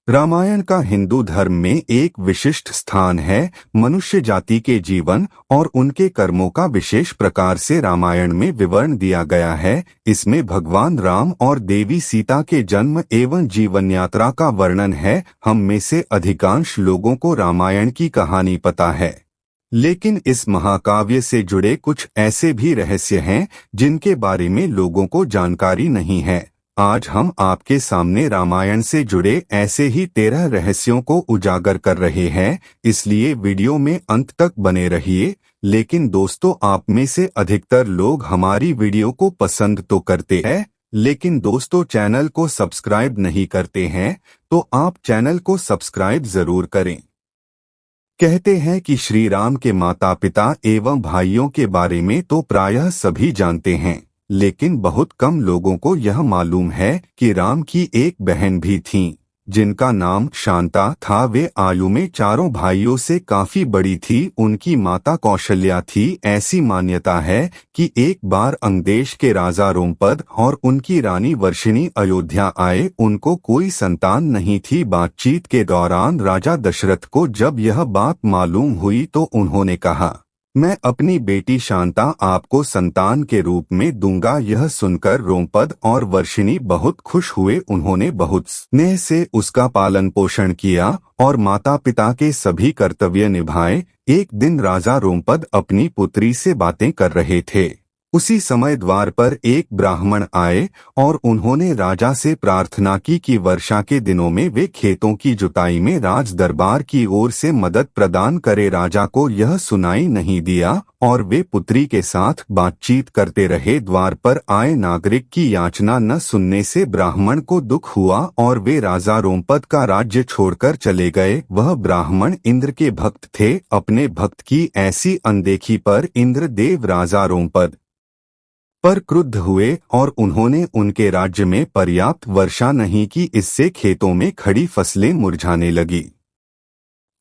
रामायण का हिंदू धर्म में एक विशिष्ट स्थान है। मनुष्य जाति के जीवन और उनके कर्मों का विशेष प्रकार से रामायण में विवरण दिया गया है। इसमें भगवान राम और देवी सीता के जन्म एवं जीवन यात्रा का वर्णन है। हम में से अधिकांश लोगों को रामायण की कहानी पता है, लेकिन इस महाकाव्य से जुड़े कुछ ऐसे भी रहस्य हैं जिनके बारे में लोगों को जानकारी नहीं है। आज हम आपके सामने रामायण से जुड़े ऐसे ही 13 रहस्यों को उजागर कर रहे हैं, इसलिए वीडियो में अंत तक बने रहिए। लेकिन दोस्तों, आप में से अधिकतर लोग हमारी वीडियो को पसंद तो करते हैं, लेकिन दोस्तों चैनल को सब्सक्राइब नहीं करते हैं, तो आप चैनल को सब्सक्राइब जरूर करें। कहते हैं कि श्री राम के माता पिता एवं भाइयों के बारे में तो प्रायः सभी जानते हैं, लेकिन बहुत कम लोगों को यह मालूम है कि राम की एक बहन भी थी जिनका नाम शांता था। वे आयु में चारों भाइयों से काफी बड़ी थी। उनकी माता कौशल्या थी। ऐसी मान्यता है कि एक बार अंगदेश के राजा रोमपद और उनकी रानी वर्षिणी अयोध्या आए। उनको कोई संतान नहीं थी। बातचीत के दौरान राजा दशरथ को जब यह बात मालूम हुई तो उन्होंने कहा, मैं अपनी बेटी शांता आपको संतान के रूप में दूंगा। यह सुनकर रोमपद और वर्षिणी बहुत खुश हुए। उन्होंने बहुत स्नेह से उसका पालन पोषण किया और माता पिता के सभी कर्तव्य निभाए। एक दिन राजा रोमपद अपनी पुत्री से बातें कर रहे थे। उसी समय द्वार पर एक ब्राह्मण आए और उन्होंने राजा से प्रार्थना की कि वर्षा के दिनों में वे खेतों की जुताई में राज दरबार की ओर से मदद प्रदान करे। राजा को यह सुनाई नहीं दिया और वे पुत्री के साथ बातचीत करते रहे। द्वार पर आए नागरिक की याचना न सुनने से ब्राह्मण को दुख हुआ और वे राजा रोमपद का राज्य छोड़कर चले गए। वह ब्राह्मण इंद्र के भक्त थे। अपने भक्त की ऐसी अनदेखी पर इंद्रदेव राजा रोमपद पर क्रुद्ध हुए और उन्होंने उनके राज्य में पर्याप्त वर्षा नहीं की। इससे खेतों में खड़ी फसलें मुरझाने लगी।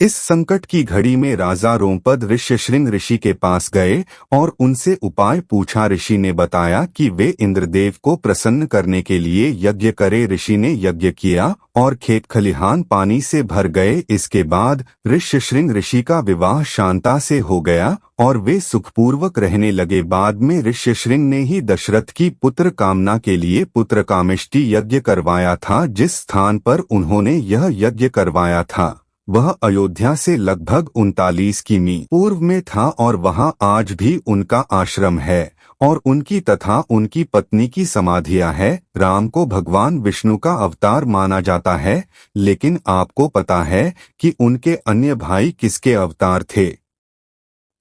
इस संकट की घड़ी में राजा रोमपद ऋष्यशृंग ऋषि के पास गए और उनसे उपाय पूछा। ऋषि ने बताया कि वे इंद्रदेव को प्रसन्न करने के लिए यज्ञ करे। ऋषि ने यज्ञ किया और खेत खलिहान पानी से भर गए। इसके बाद ऋष्यशृंग ऋषि का विवाह शांता से हो गया और वे सुखपूर्वक रहने लगे। बाद में ऋष्यशृंग ने ही दशरथ की पुत्र कामना के लिए पुत्र कामेष्टि यज्ञ करवाया था। जिस स्थान पर उन्होंने यह यज्ञ करवाया था वह अयोध्या से लगभग 39 किमी पूर्व में था और वहां आज भी उनका आश्रम है और उनकी तथा उनकी पत्नी की समाधियां है। राम को भगवान विष्णु का अवतार माना जाता है, लेकिन आपको पता है कि उनके अन्य भाई किसके अवतार थे?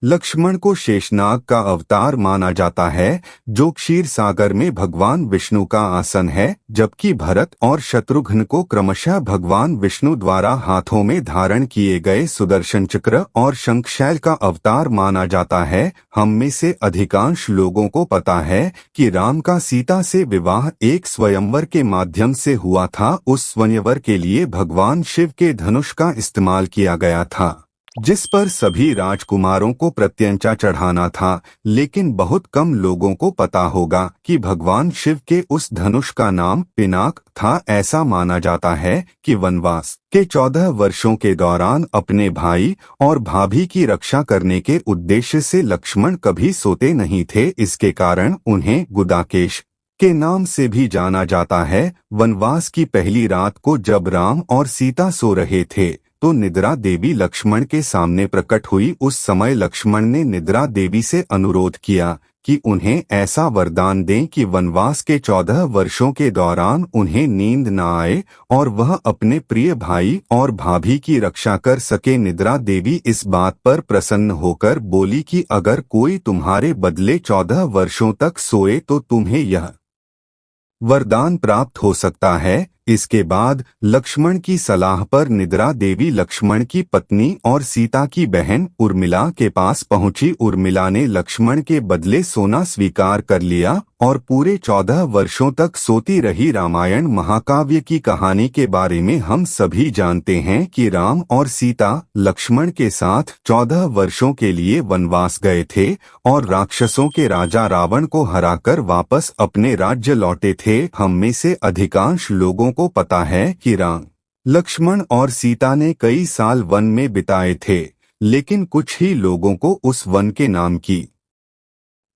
लक्ष्मण को शेषनाग का अवतार माना जाता है, जो क्षीर सागर में भगवान विष्णु का आसन है, जबकि भरत और शत्रुघ्न को क्रमशः भगवान विष्णु द्वारा हाथों में धारण किए गए सुदर्शन चक्र और शंखशैल का अवतार माना जाता है। हम में से अधिकांश लोगों को पता है कि राम का सीता से विवाह एक स्वयंवर के माध्यम से हुआ था। उस स्वयंवर के लिए भगवान शिव के धनुष का इस्तेमाल किया गया था, जिस पर सभी राजकुमारों को प्रत्यंचा चढ़ाना था। लेकिन बहुत कम लोगों को पता होगा कि भगवान शिव के उस धनुष का नाम पिनाक था। ऐसा माना जाता है कि वनवास के 14 वर्षों के दौरान अपने भाई और भाभी की रक्षा करने के उद्देश्य से लक्ष्मण कभी सोते नहीं थे। इसके कारण उन्हें गुदाकेश के नाम से भी जाना जाता है। वनवास की पहली रात को जब राम और सीता सो रहे थे तो निद्रा देवी लक्ष्मण के सामने प्रकट हुई। उस समय लक्ष्मण ने निद्रा देवी से अनुरोध किया कि उन्हें ऐसा वरदान दें कि वनवास के 14 वर्षों के दौरान उन्हें नींद न आए और वह अपने प्रिय भाई और भाभी की रक्षा कर सके। निद्रा देवी इस बात पर प्रसन्न होकर बोली कि अगर कोई तुम्हारे बदले 14 वर्षों तक सोए तो तुम्हें यह वरदान प्राप्त हो सकता है। इसके बाद लक्ष्मण की सलाह पर निद्रा देवी लक्ष्मण की पत्नी और सीता की बहन उर्मिला के पास पहुंची। उर्मिला ने लक्ष्मण के बदले सोना स्वीकार कर लिया और पूरे 14 वर्षों तक सोती रही। रामायण महाकाव्य की कहानी के बारे में हम सभी जानते हैं कि राम और सीता लक्ष्मण के साथ 14 वर्षों के लिए वनवास गए थे और राक्षसों के राजा रावण को हराकर वापस अपने राज्य लौटे थे। हम में से अधिकांश लोगों को पता है कि राम लक्ष्मण और सीता ने कई साल वन में बिताए थे, लेकिन कुछ ही लोगों को उस वन के नाम की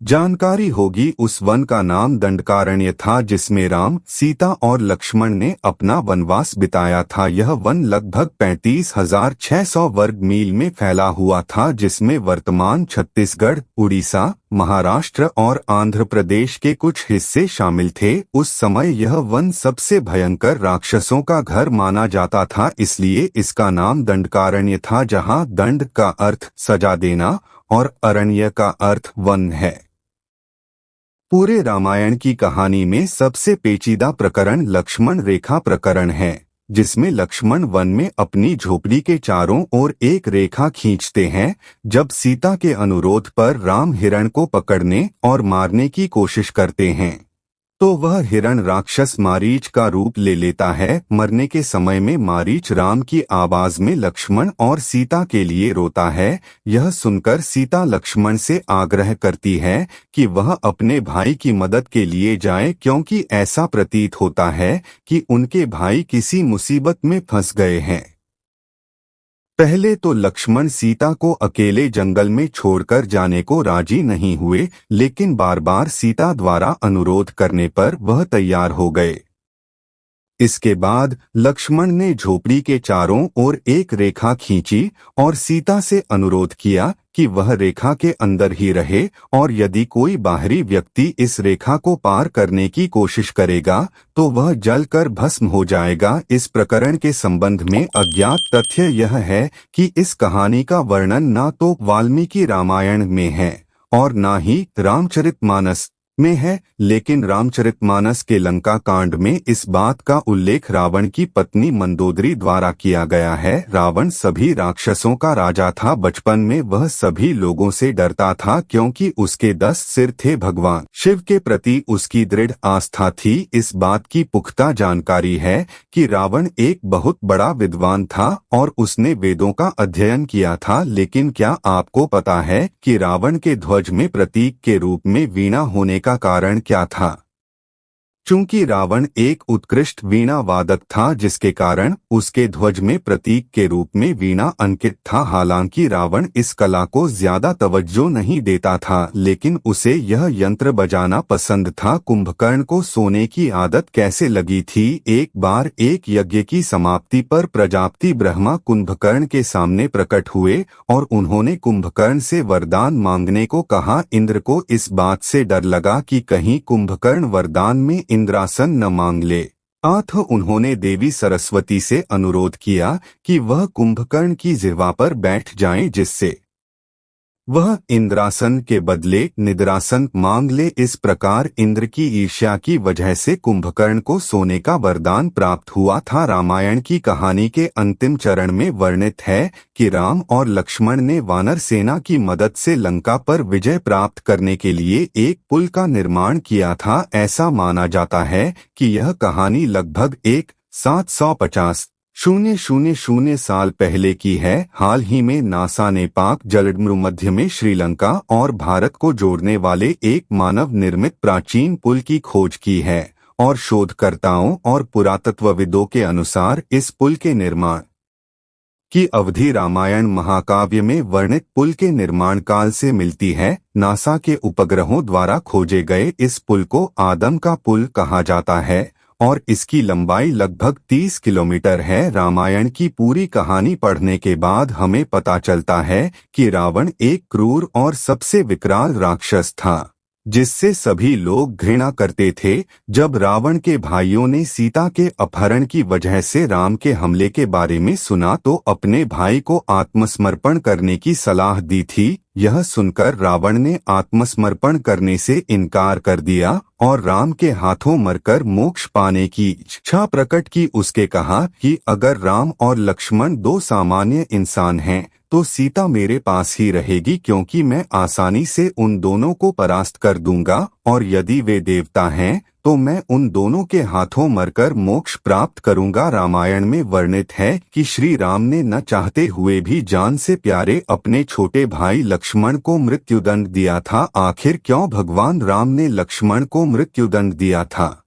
जानकारी होगी। उस वन का नाम दंडकारण्य था, जिसमें राम, सीता और लक्ष्मण ने अपना वनवास बिताया था। यह वन लगभग 35,600 वर्ग मील में फैला हुआ था, जिसमें वर्तमान छत्तीसगढ़, उड़ीसा, महाराष्ट्र और आंध्र प्रदेश के कुछ हिस्से शामिल थे। उस समय यह वन सबसे भयंकर राक्षसों का घर माना जाता था, इसलिए इसका नाम दंडकारण्य था, जहाँ दंड का अर्थ सजा देना और अरण्य का अर्थ वन है। पूरे रामायण की कहानी में सबसे पेचीदा प्रकरण लक्ष्मण रेखा प्रकरण है, जिसमें लक्ष्मण वन में अपनी झोपड़ी के चारों ओर एक रेखा खींचते हैं। जब सीता के अनुरोध पर राम हिरण को पकड़ने और मारने की कोशिश करते हैं, तो वह हिरण राक्षस मारीच का रूप ले लेता है। मरने के समय में मारीच राम की आवाज में लक्ष्मण और सीता के लिए रोता है। यह सुनकर सीता लक्ष्मण से आग्रह करती है कि वह अपने भाई की मदद के लिए जाए, क्योंकि ऐसा प्रतीत होता है कि उनके भाई किसी मुसीबत में फंस गए हैं। पहले तो लक्ष्मण सीता को अकेले जंगल में छोड़कर जाने को राजी नहीं हुए, लेकिन बार बार सीता द्वारा अनुरोध करने पर वह तैयार हो गए। इसके बाद लक्ष्मण ने झोपड़ी के चारों ओर एक रेखा खींची और सीता से अनुरोध किया कि वह रेखा के अंदर ही रहे, और यदि कोई बाहरी व्यक्ति इस रेखा को पार करने की कोशिश करेगा तो वह जलकर भस्म हो जाएगा। इस प्रकरण के संबंध में अज्ञात तथ्य यह है कि इस कहानी का वर्णन न तो वाल्मीकि रामायण में है और न ही रामचरितमानस में है, लेकिन रामचरितमानस के लंका कांड में इस बात का उल्लेख रावण की पत्नी मंदोदरी द्वारा किया गया है। रावण सभी राक्षसों का राजा था। बचपन में वह सभी लोगों से डरता था, क्योंकि उसके 10 सिर थे। भगवान शिव के प्रति उसकी दृढ़ आस्था थी। इस बात की पुख्ता जानकारी है कि रावण एक बहुत बड़ा विद्वान था और उसने वेदों का अध्ययन किया था। लेकिन क्या आपको पता है कि रावण के ध्वज में प्रतीक के रूप में वीणा होने का कारण क्या था? चूंकि रावण एक उत्कृष्ट वीणा वादक था, जिसके कारण उसके ध्वज में प्रतीक के रूप में वीणा अंकित था। हालांकि रावण इस कला को ज्यादा तवज्जो नहीं देता था, लेकिन उसे यह यंत्र बजाना पसंद था। कुंभकर्ण को सोने की आदत कैसे लगी थी? एक बार एक यज्ञ की समाप्ति पर प्रजापति ब्रह्मा कुंभकर्ण के सामने प्रकट हुए और उन्होंने कुंभकर्ण से वरदान मांगने को कहा। इंद्र को इस बात से डर लगा कि कहीं कुंभकर्ण वरदान में इंद्रासन न मांग ले। अतः उन्होंने देवी सरस्वती से अनुरोध किया कि वह कुंभकर्ण की जिह्वा पर बैठ जाएं, जिससे वह इंद्रासन के बदले निद्रासन मांग ले। इस प्रकार इंद्र की ईर्ष्या की वजह से कुंभकर्ण को सोने का वरदान प्राप्त हुआ था। रामायण की कहानी के अंतिम चरण में वर्णित है कि राम और लक्ष्मण ने वानर सेना की मदद से लंका पर विजय प्राप्त करने के लिए एक पुल का निर्माण किया था। ऐसा माना जाता है कि यह कहानी लगभग 1750 साल पहले की है। हाल ही में नासा ने पाक जलमध्य में श्रीलंका और भारत को जोड़ने वाले एक मानव निर्मित प्राचीन पुल की खोज की है, और शोधकर्ताओं और पुरातत्वविदों के अनुसार इस पुल के निर्माण की अवधि रामायण महाकाव्य में वर्णित पुल के निर्माण काल से मिलती है। नासा के उपग्रहों द्वारा खोजे गए इस पुल को आदम का पुल कहा जाता है और इसकी लंबाई लगभग 30 किलोमीटर है। रामायण की पूरी कहानी पढ़ने के बाद हमें पता चलता है कि रावण एक क्रूर और सबसे विकराल राक्षस था, जिससे सभी लोग घृणा करते थे। जब रावण के भाइयों ने सीता के अपहरण की वजह से राम के हमले के बारे में सुना तो अपने भाई को आत्मसमर्पण करने की सलाह दी थी। यह सुनकर रावण ने आत्मसमर्पण करने से इनकार कर दिया और राम के हाथों मरकर मोक्ष पाने की इच्छा प्रकट की। उसके कहा कि अगर राम और लक्ष्मण दो सामान्य इंसान हैं तो सीता मेरे पास ही रहेगी, क्योंकि मैं आसानी से उन दोनों को परास्त कर दूंगा, और यदि वे देवता हैं तो मैं उन दोनों के हाथों मरकर मोक्ष प्राप्त करूंगा। रामायण में वर्णित है कि श्री राम ने न चाहते हुए भी जान से प्यारे अपने छोटे भाई लक्ष्मण को मृत्युदंड दिया था। आखिर क्यों भगवान राम ने लक्ष्मण को मृत्युदंड दिया था?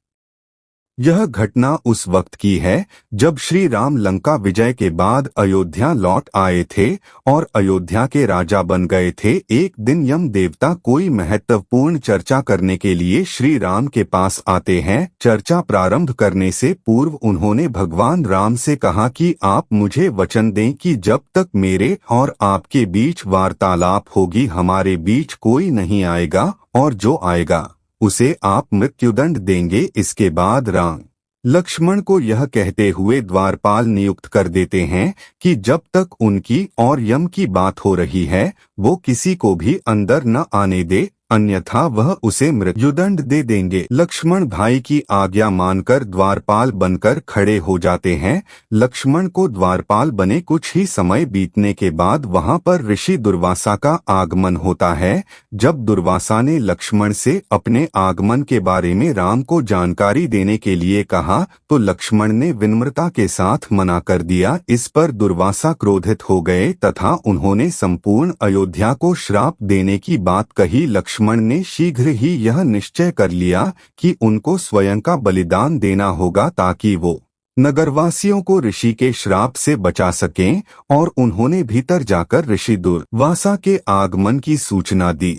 यह घटना उस वक्त की है जब श्री राम लंका विजय के बाद अयोध्या लौट आए थे और अयोध्या के राजा बन गए थे। एक दिन यम देवता कोई महत्वपूर्ण चर्चा करने के लिए श्री राम के पास आते हैं। चर्चा प्रारंभ करने से पूर्व उन्होंने भगवान राम से कहा कि आप मुझे वचन दें कि जब तक मेरे और आपके बीच वार्तालाप होगी हमारे बीच कोई नहीं आएगा, और जो आएगा उसे आप मृत्युदंड देंगे। इसके बाद राम लक्ष्मण को यह कहते हुए द्वारपाल नियुक्त कर देते हैं कि जब तक उनकी और यम की बात हो रही है वो किसी को भी अंदर न आने दे, अन्यथा वह उसे मृत्युदंड दे देंगे। लक्ष्मण भाई की आज्ञा मानकर द्वारपाल बनकर खड़े हो जाते हैं। लक्ष्मण को द्वारपाल बने कुछ ही समय बीतने के बाद वहां पर ऋषि दुर्वासा का आगमन होता है। जब दुर्वासा ने लक्ष्मण से अपने आगमन के बारे में राम को जानकारी देने के लिए कहा तो लक्ष्मण ने विनम्रता के साथ मना कर दिया। इस पर दुर्वासा क्रोधित हो गए तथा उन्होंने संपूर्ण अयोध्या को श्राप देने की बात कही। लक्ष्मण ने शीघ्र ही यह निश्चय कर लिया कि उनको स्वयं का बलिदान देना होगा ताकि वो नगरवासियों को ऋषि के श्राप से बचा सकें, और उन्होंने भीतर जाकर ऋषि दुर्वासा के आगमन की सूचना दी।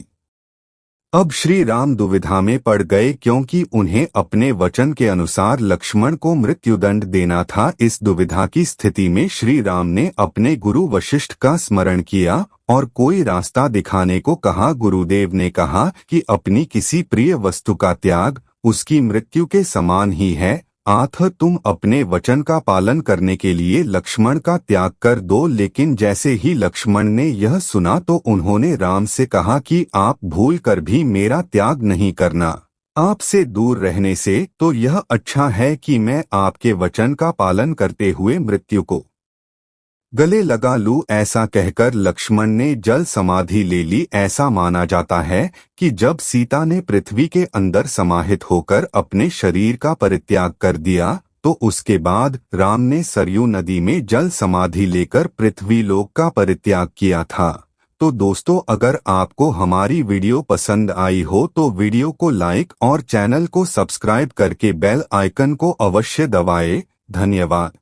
अब श्री राम दुविधा में पड़ गए क्योंकि उन्हें अपने वचन के अनुसार लक्ष्मण को मृत्युदंड देना था। इस दुविधा की स्थिति में श्री राम ने अपने गुरु वशिष्ठ का स्मरण किया और कोई रास्ता दिखाने को कहा। गुरुदेव ने कहा कि अपनी किसी प्रिय वस्तु का त्याग उसकी मृत्यु के समान ही है, अतः तुम अपने वचन का पालन करने के लिए लक्ष्मण का त्याग कर दो। लेकिन जैसे ही लक्ष्मण ने यह सुना तो उन्होंने राम से कहा कि आप भूल कर भी मेरा त्याग नहीं करना, आपसे दूर रहने से तो यह अच्छा है कि मैं आपके वचन का पालन करते हुए मृत्यु को गले लगा लूं। ऐसा कहकर लक्ष्मण ने जल समाधि ले ली। ऐसा माना जाता है कि जब सीता ने पृथ्वी के अंदर समाहित होकर अपने शरीर का परित्याग कर दिया तो उसके बाद राम ने सरयू नदी में जल समाधि लेकर पृथ्वी लोक का परित्याग किया था। तो दोस्तों, अगर आपको हमारी वीडियो पसंद आई हो तो वीडियो को लाइक और चैनल को सब्सक्राइब करके बेल आइकन को अवश्य दबाएं। धन्यवाद।